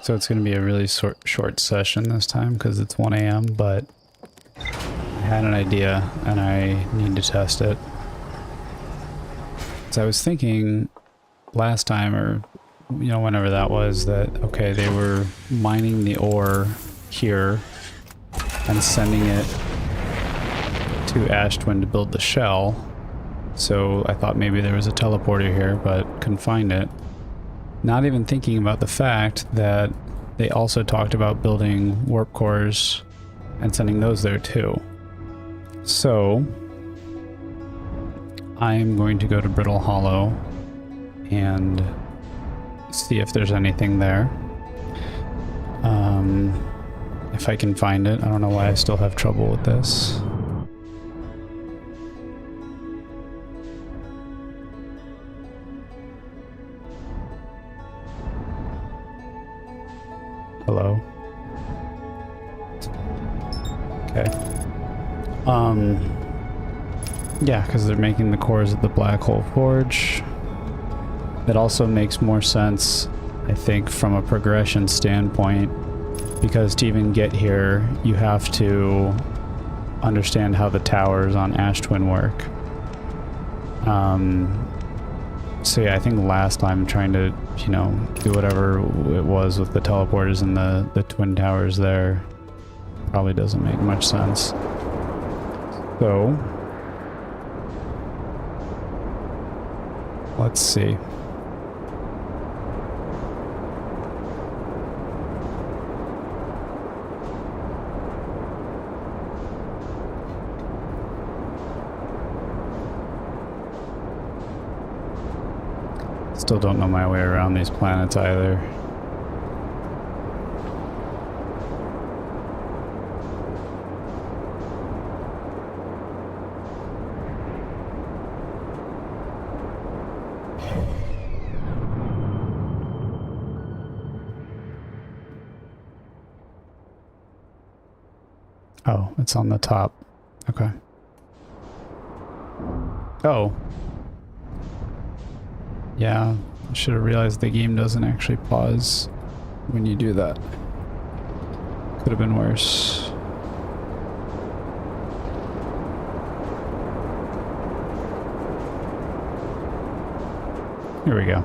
So it's going to be a really short session this time because it's 1 a.m., but I had an idea and I need to test it. So I was thinking last time, or whenever that was, that okay, they were mining the ore here and sending it to Ash Twin to build the shell. So I thought maybe there was a teleporter here, but couldn't find it. Not even thinking about the fact that they also talked about building warp cores and sending those there too. So I'm going to go to Brittle Hollow and see if there's anything there. If I can find it. I don't know why I still have trouble with this. Hello. Okay. Yeah, because they're making the cores of the Black Hole Forge. That also makes more sense, I think, from a progression standpoint, because to even get here, you have to understand how the towers on Ash Twin work. So yeah, I think last time trying to, do whatever it was with the teleporters and the twin towers there probably doesn't make much sense. So let's see. Still don't know my way around these planets either. Oh, it's on the top. Okay. Oh. Yeah, I should have realized the game doesn't actually pause when you do that. Could have been worse. Here we go.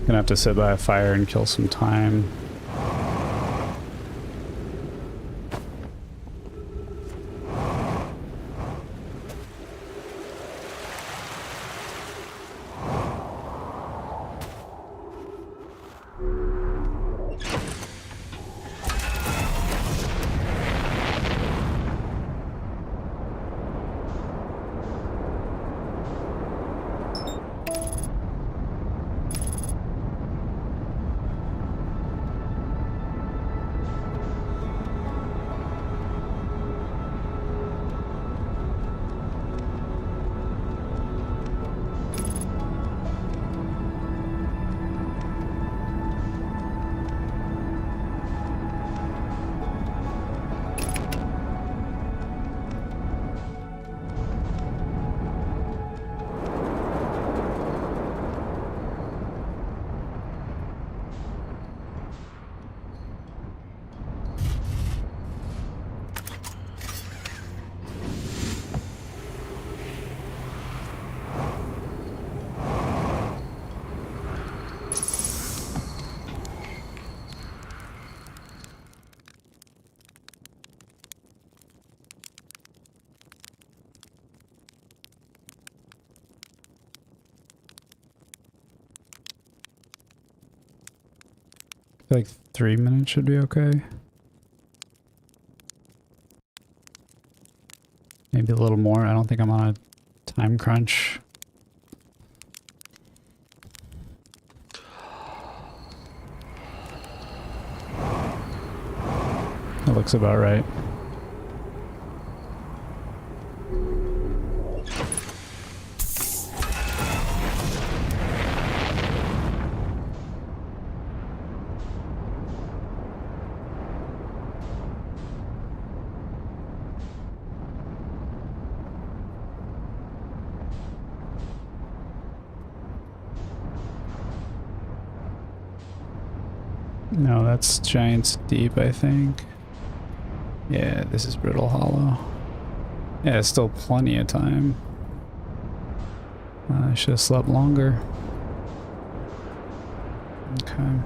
Gonna have to sit by a fire and kill some time. feel like 3 minutes should be okay. Maybe a little more. I don't think I'm on a time crunch. That looks about right. No, that's Giant's Deep, I think. Yeah, this is Brittle Hollow. Yeah, it's still plenty of time. I should have slept longer. Okay.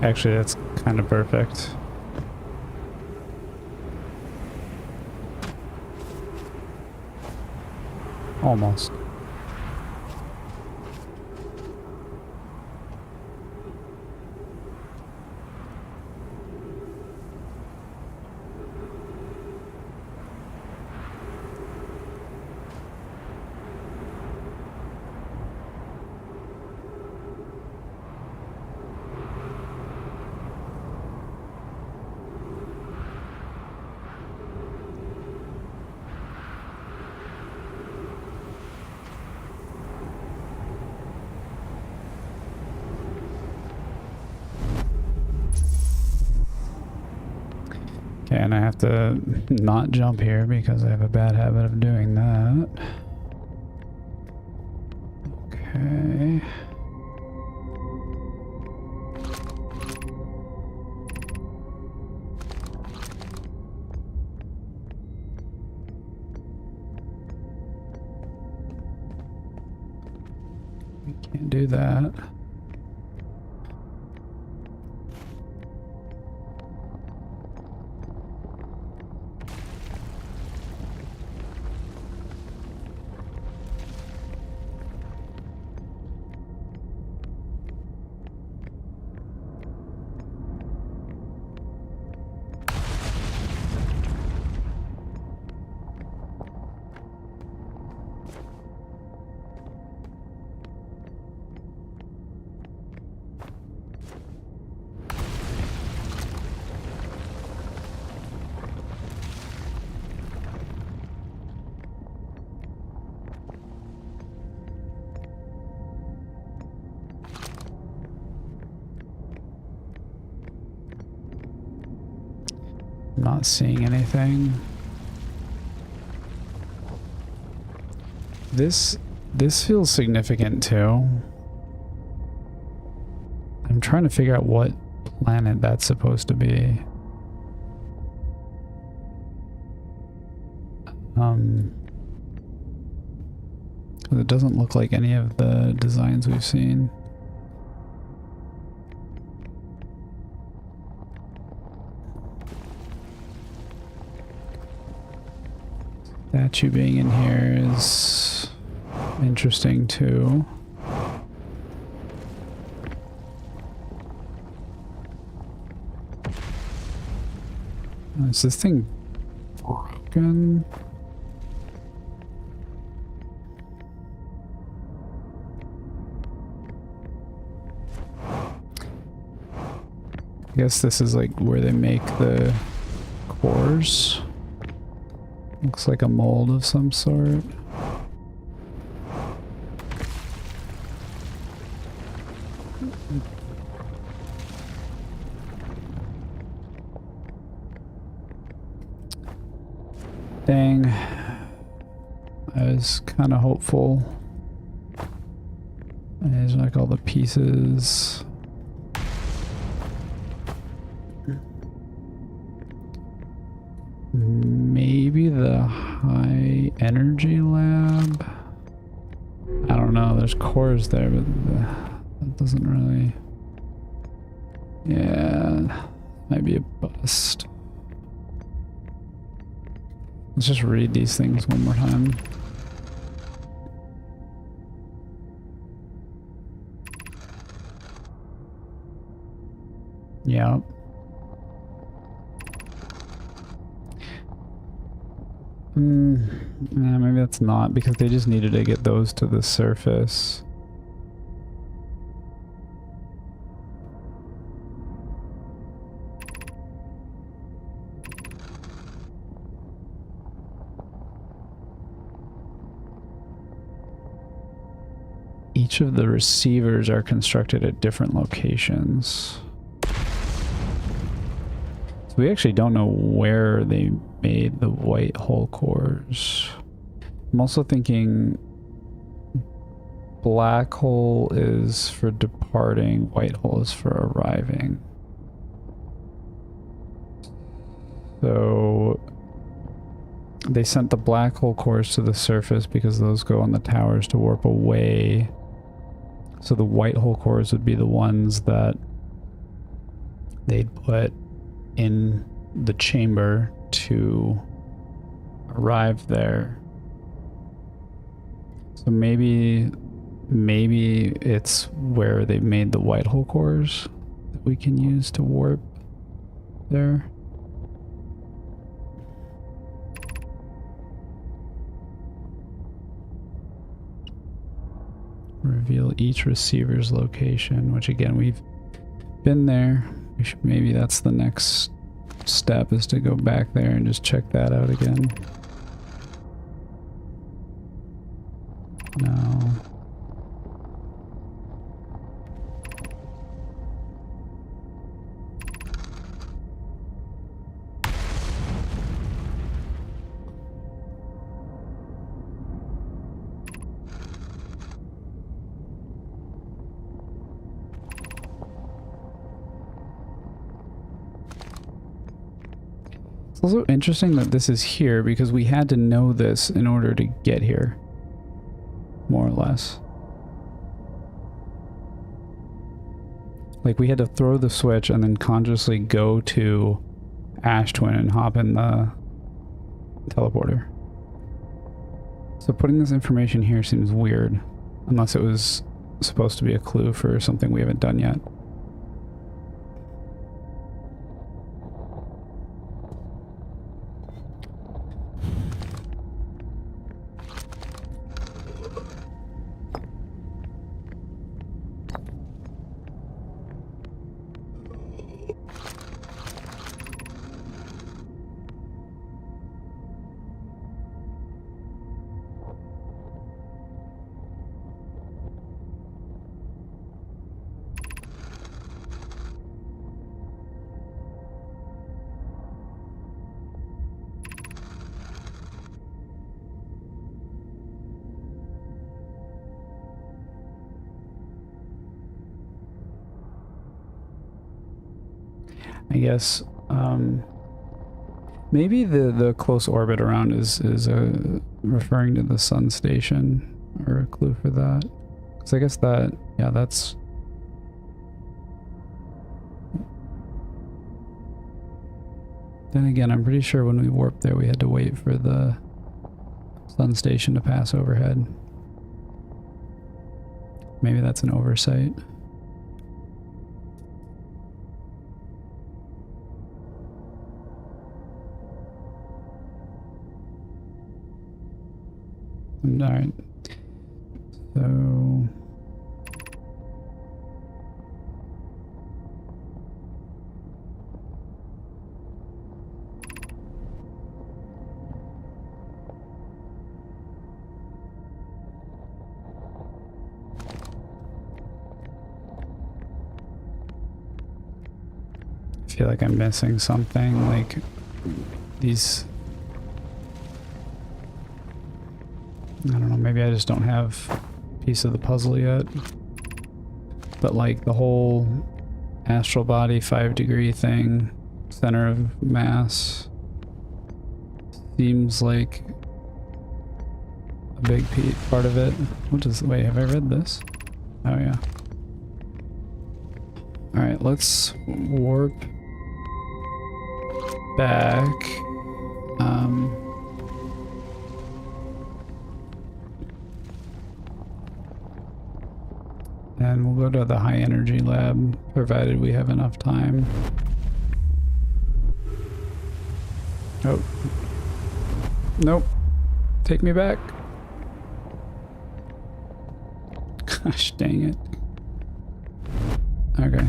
Actually, that's kind of perfect. Almost. Okay, and I have to not jump here because I have a bad habit of doing that. Okay. We can't do that. I'm not seeing anything. This feels significant too. I'm trying to figure out what planet that's supposed to be. It doesn't look like any of the designs we've seen. Statue being in here is interesting too. Is this thing broken? I guess this is like where they make the cores. Looks like a mold of some sort. Dang. I was kind of hopeful. There's like all the pieces. Maybe the high energy lab? I don't don't know. There's cores there, but that doesn't really... Yeah, might be a bust. Let's just read these things one more time. Yeah. Yeah, maybe that's not, because they just needed to get those to the surface. Each of the receivers are constructed at different locations. So we actually don't know where they made the white hull cores. I'm also thinking black hole is for departing, white hole is for arriving. So they sent the black hole cores to the surface because those go on the towers to warp away. So the white hole cores would be the ones that they'd put in the chamber to arrive there. So maybe it's where they made the white hole cores that we can use to warp there. Reveal each receiver's location, which again, we've been there. We should, maybe that's the next step, is to go back there and just check that out again. No. It's also interesting that this is here because we had to know this in order to get here, more or less. Like, we had to throw the switch and then consciously go to Ash Twin and hop in the teleporter. So putting this information here seems weird, unless it was supposed to be a clue for something we haven't done yet. I guess maybe the close orbit around is referring to the sun station, or a clue for that. Because I guess that, yeah, that's... Then again, I'm pretty sure when we warped there we had to wait for the sun station to pass overhead. Maybe that's an oversight. Alright, so... I feel like I'm missing something, like these... I don't know, maybe I just don't have a piece of the puzzle yet. But like the whole astral body 5-degree thing, center of mass, seems like a big part of it. What is, wait, have I read this? Oh yeah. Alright, let's warp back. And we'll go to the high energy lab, provided we have enough time. Oh. Nope. Take me back. Gosh dang it. Okay.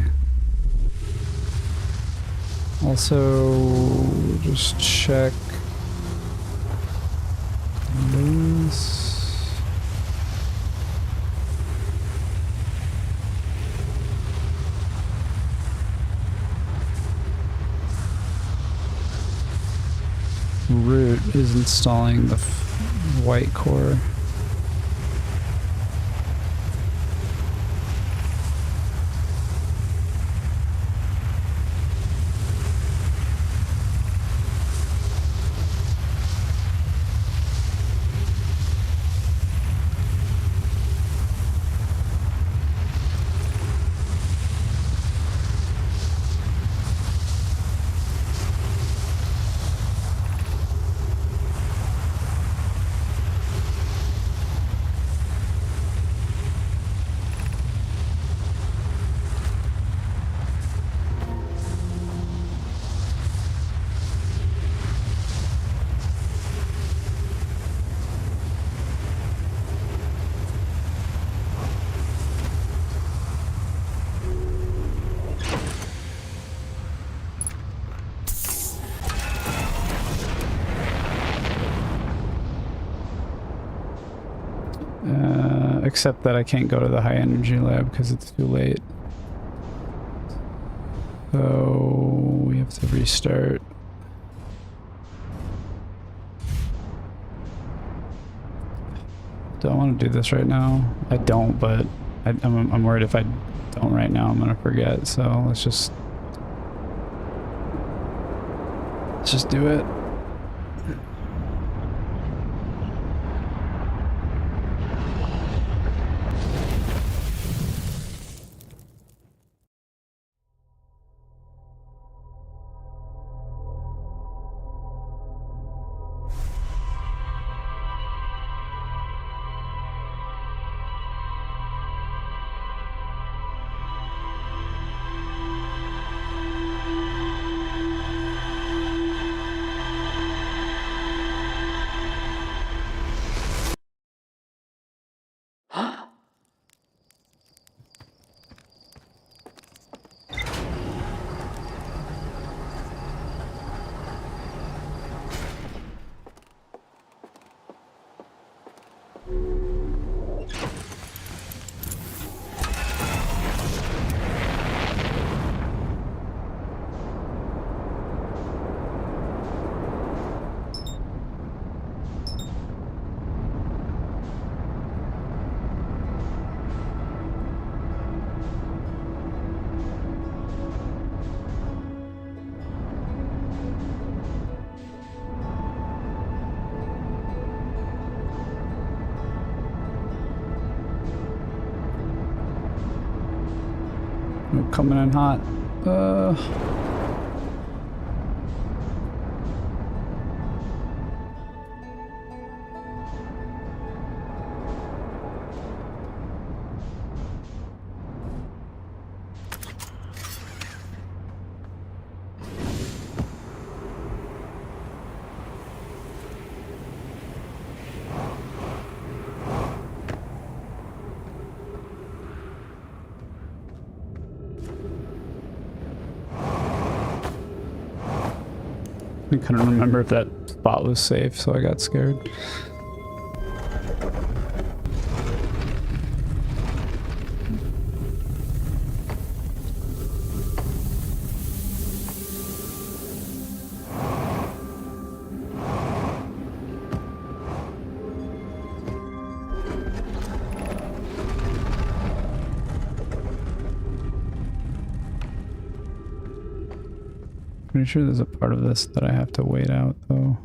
Also, just check this. Root is installing the white core. Except that I can't go to the high energy lab because it's too late. So we have to restart. Do I want to do this right now? I don't, but I'm worried if I don't right now, I'm gonna forget. So let's just do it. Coming in hot. I couldn't remember if that spot was safe, so I got scared. Pretty sure there's a part of this that I have to wait out, though.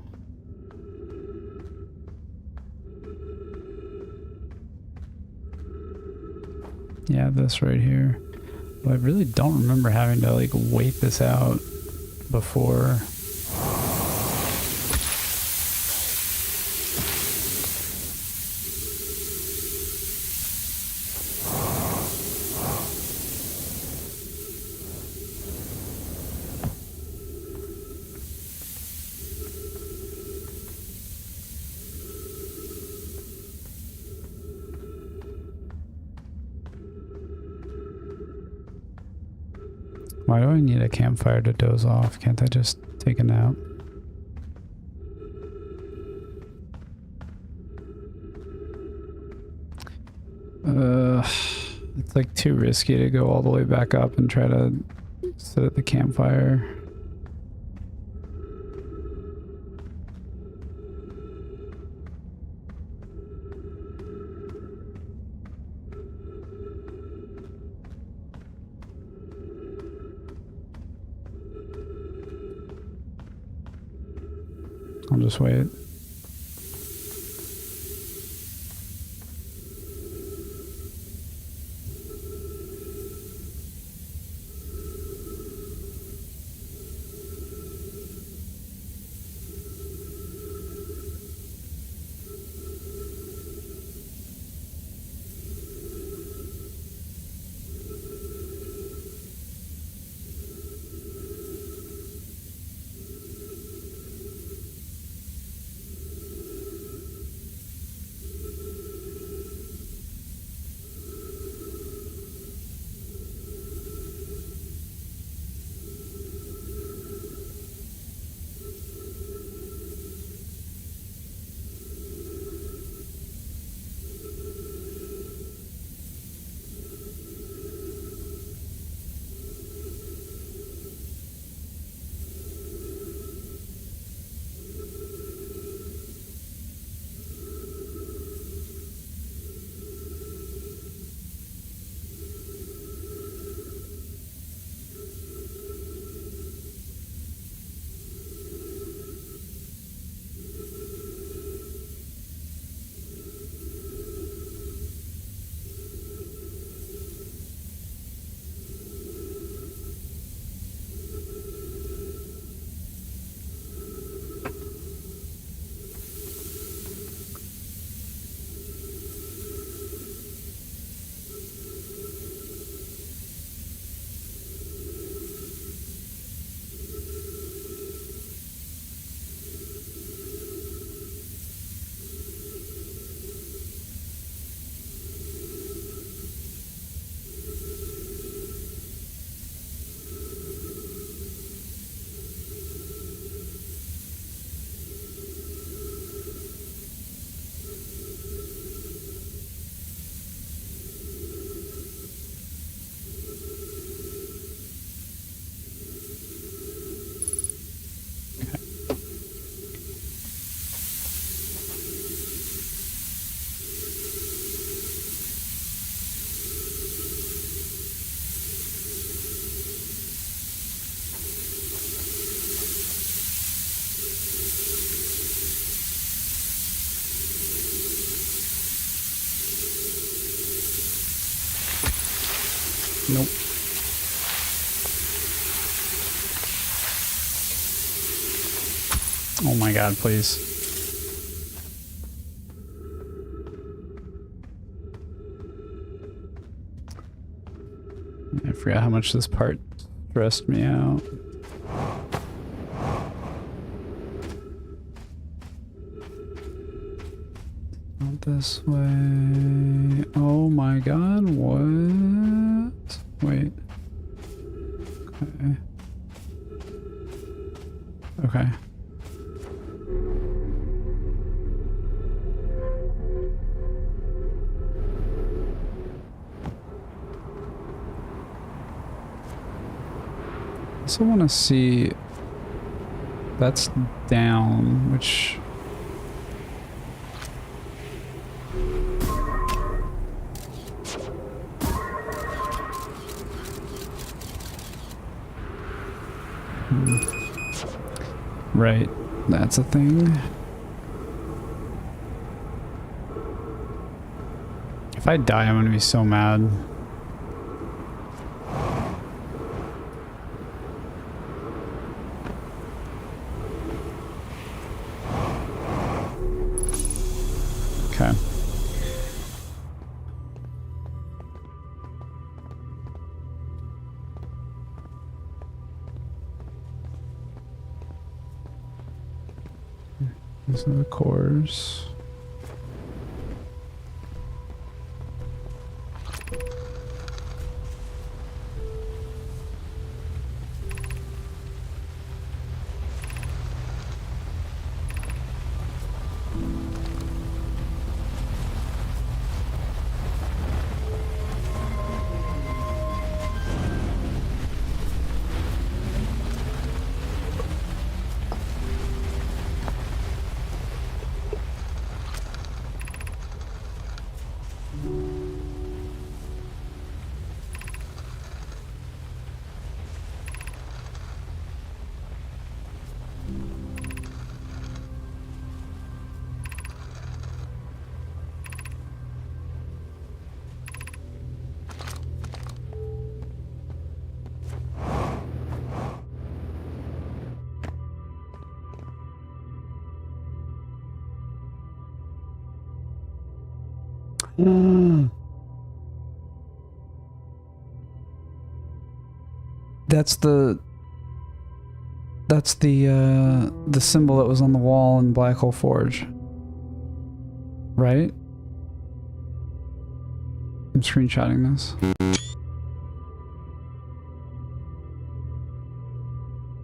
Yeah, this right here. Well, I really don't remember having to like wait this out before. Why do I need a campfire to doze off? Can't I just take a nap? It's like too risky to go all the way back up and try to sit at the campfire. I'll just wait. Nope. Oh my god, please. I forgot how much this part stressed me out. Not this way. Oh my god, what? Wait. Okay. Okay. I also want to see that's down, which right, that's a thing. If I die, I'm gonna be so mad. These are the cores. That's the symbol that was on the wall in Black Hole Forge. Right? I'm screenshotting this.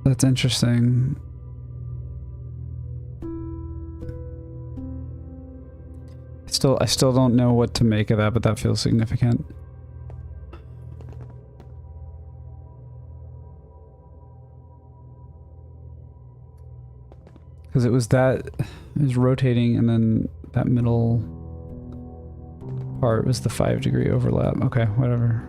That's interesting. I still don't know what to make of that, but that feels significant. Because it was rotating, and then that middle part was the 5-degree overlap. Okay, whatever.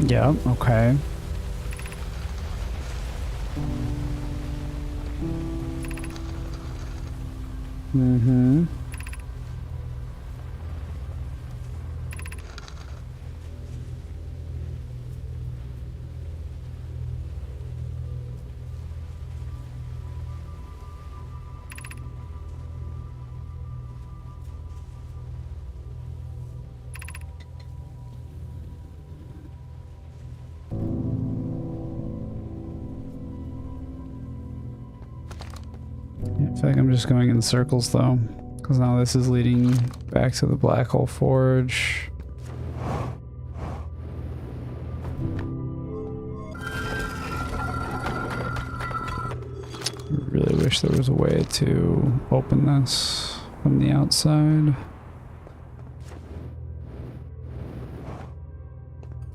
Yeah, okay. Mm-hmm. I feel like I'm just going in circles though, because now this is leading back to the Black Hole Forge. I really wish there was a way to open this from the outside.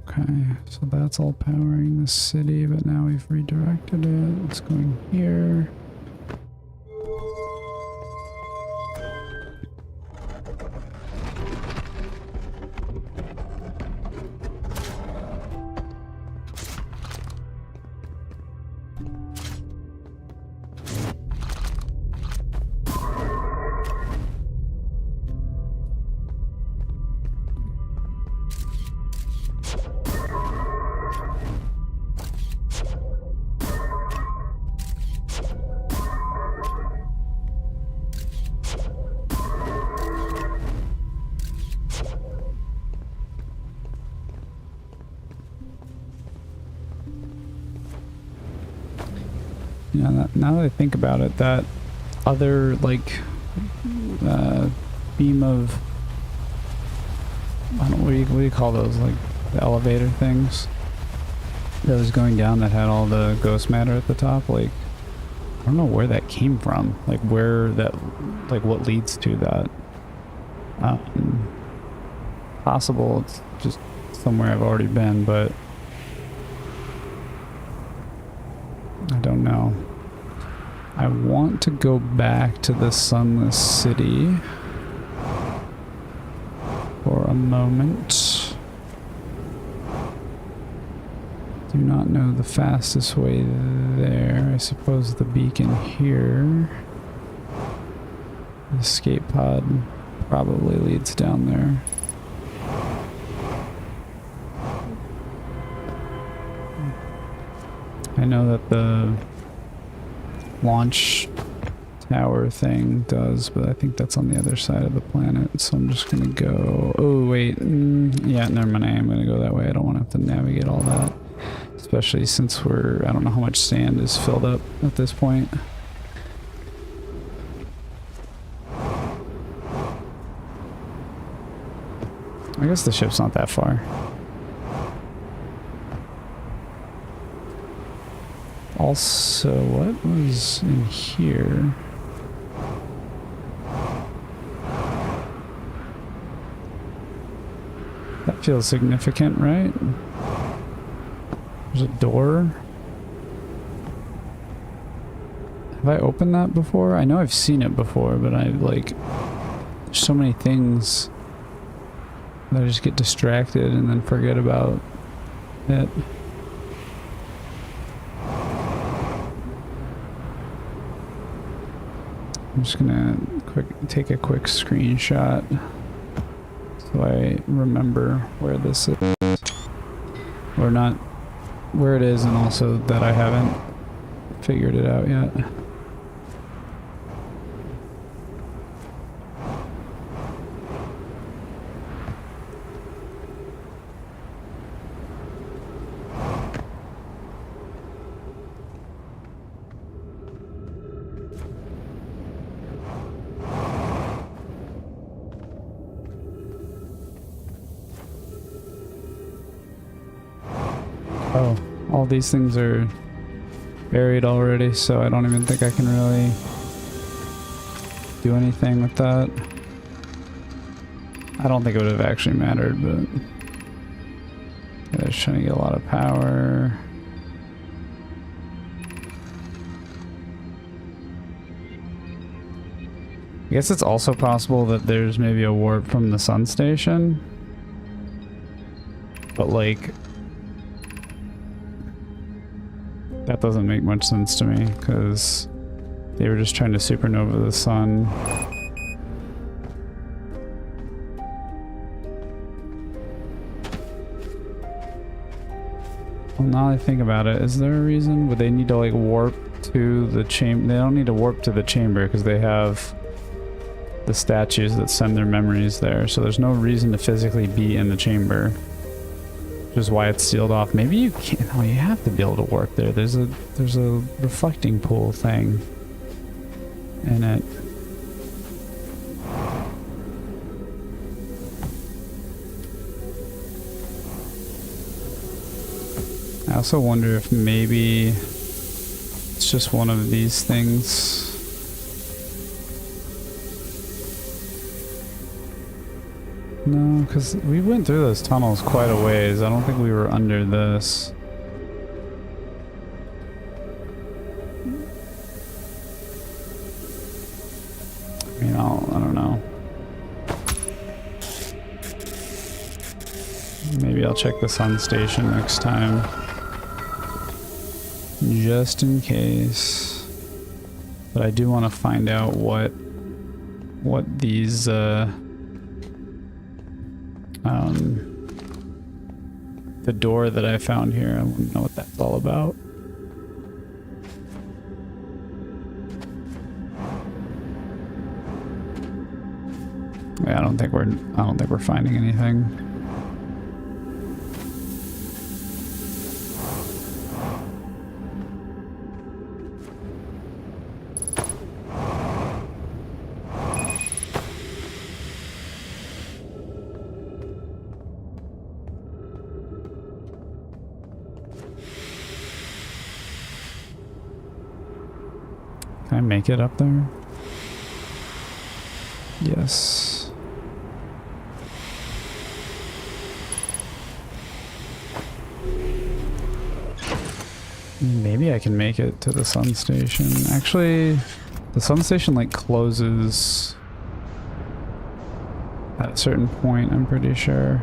Okay, so that's all powering the city, but now we've redirected it. It's going here. Yeah, now that I think about it, that other, like, beam of, I don't know, what do you call those, like, the elevator things that was going down that had all the ghost matter at the top, like, I don't know where that came from. Like where that, like what leads to that. Possible it's just somewhere I've already been, but I don't know. I want to go back to the Sunless City for a moment. Do not know the fastest way there. I suppose the beacon here. The escape pod probably leads down there. I know that the launch tower thing does, but I think that's on the other side of the planet, so I'm just gonna go... Oh, wait. Yeah, never mind. I am gonna go that way. I don't want to have to navigate all that. Especially since we're... I don't know how much sand is filled up at this point. I guess the ship's not that far. Also, what was in here? That feels significant, right? There's a door. Have I opened that before? I know I've seen it before, but I like... There's so many things that I just get distracted and then forget about it. I'm just gonna take a quick screenshot so I remember where this is, or not where it is, and also that I haven't figured it out yet. Oh, all these things are buried already, so I don't even think I can really do anything with that. I don't think it would have actually mattered, but yeah, just trying to get a lot of power. I guess it's also possible that there's maybe a warp from the sun station, but like that doesn't make much sense to me because they were just trying to supernova the sun. Well, now I think about it, is there a reason? Would they need to like warp to the chamber? They don't need to warp to the chamber because they have the statues that send their memories there, so there's no reason to physically be in the chamber, which is why it's sealed off. Maybe you can't. Oh, you have to be able to warp there. There's a reflecting pool thing in it. I also wonder if maybe it's just one of these things. No, because we went through those tunnels quite a ways. I don't think we were under this. I mean, I don't know. Maybe I'll check the sun station next time. Just in case. But I do want to find out what these the door that I found here, I want to know what that's all about. Yeah, I don't think we're finding anything. Can I make it up there? Yes. Maybe I can make it to the sun station. Actually, the sun station like closes at a certain point, I'm pretty sure.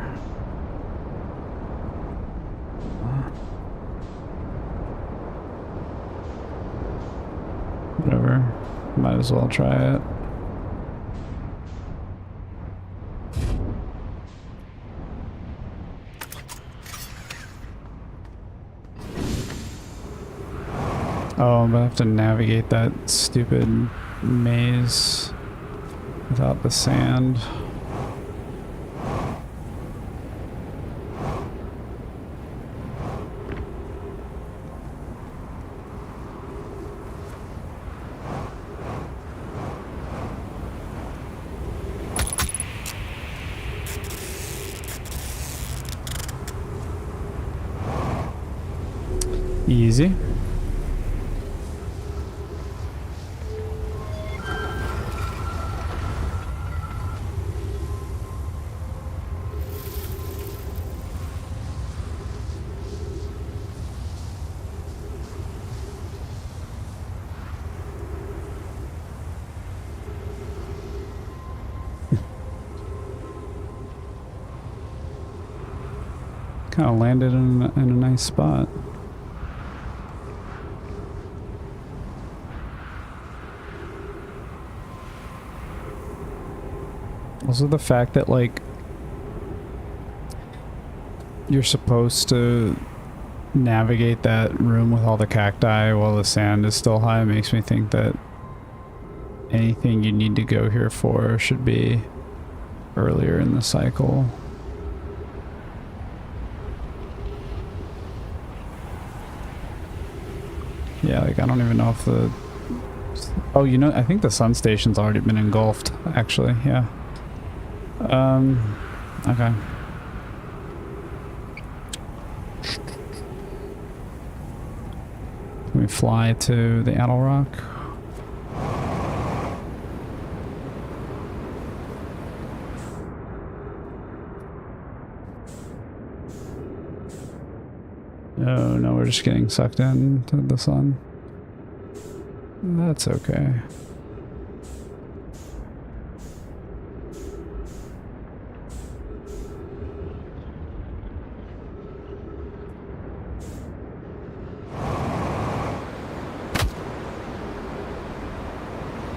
Whatever. Might as well try it. Oh, but I have to navigate that stupid maze without the sand. Easy. Kind of landed in a nice spot. Also the fact that like you're supposed to navigate that room with all the cacti while the sand is still high makes me think that anything you need to go here for should be earlier in the cycle. Yeah, like I don't even know if the... Oh, you know, I think the sun station's already been engulfed, actually, yeah. Okay. Can we fly to the Adel Rock? Oh, no, we're just getting sucked into the sun. That's okay.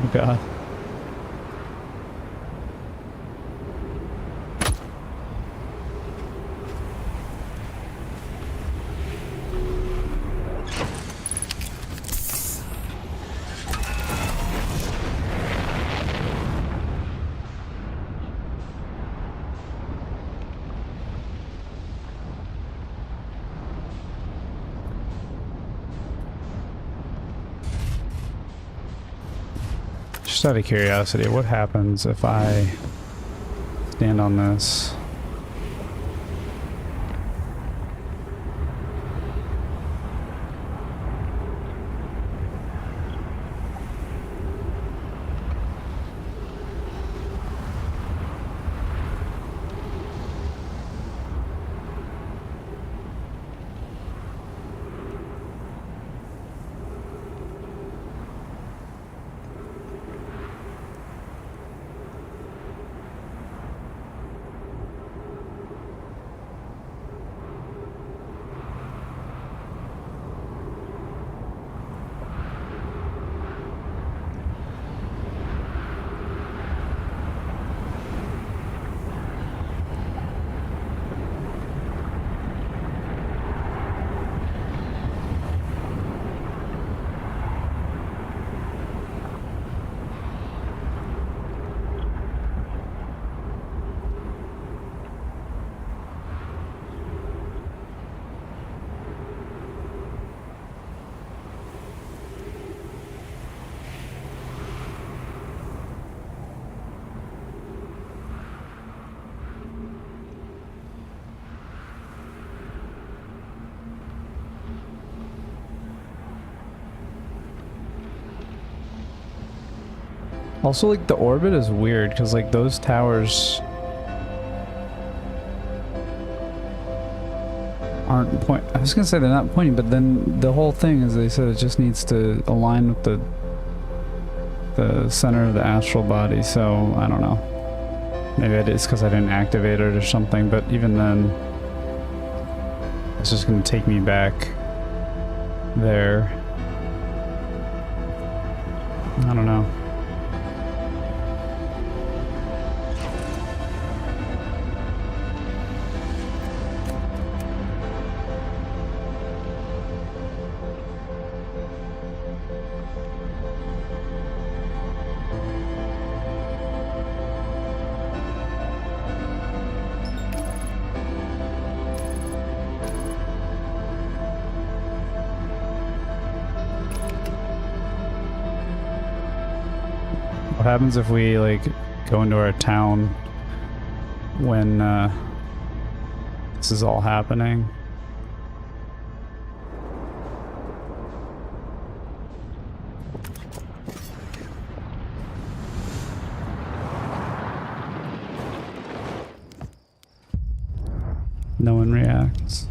Oh God. Just out of curiosity, what happens if I stand on this? Also, like, the orbit is weird, because, like, those towers aren't point. I was gonna say they're not pointing, but then the whole thing, as they said, it just needs to align with the center of the astral body, so I don't know. Maybe it's because I didn't activate it or something, but even then, it's just gonna take me back there. I don't know. What happens if we, like, go into our town when this is all happening? No one reacts.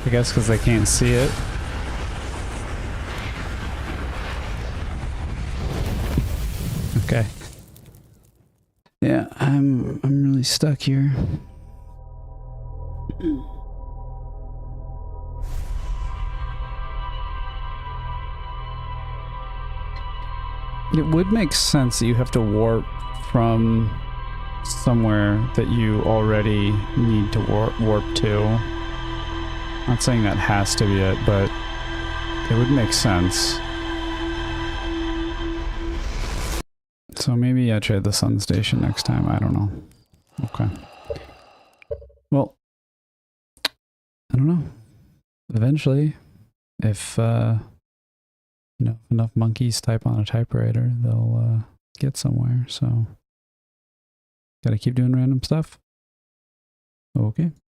I guess because they can't see it. Okay. Yeah, I'm really stuck here. It would make sense that you have to warp from somewhere that you already need to warp to. Not saying that has to be it, but it would make sense. So maybe I try the sun station next time. I don't know. Okay. Well, I don't know. Eventually, if you know, if enough monkeys type on a typewriter, they'll get somewhere. So, gotta keep doing random stuff. Okay.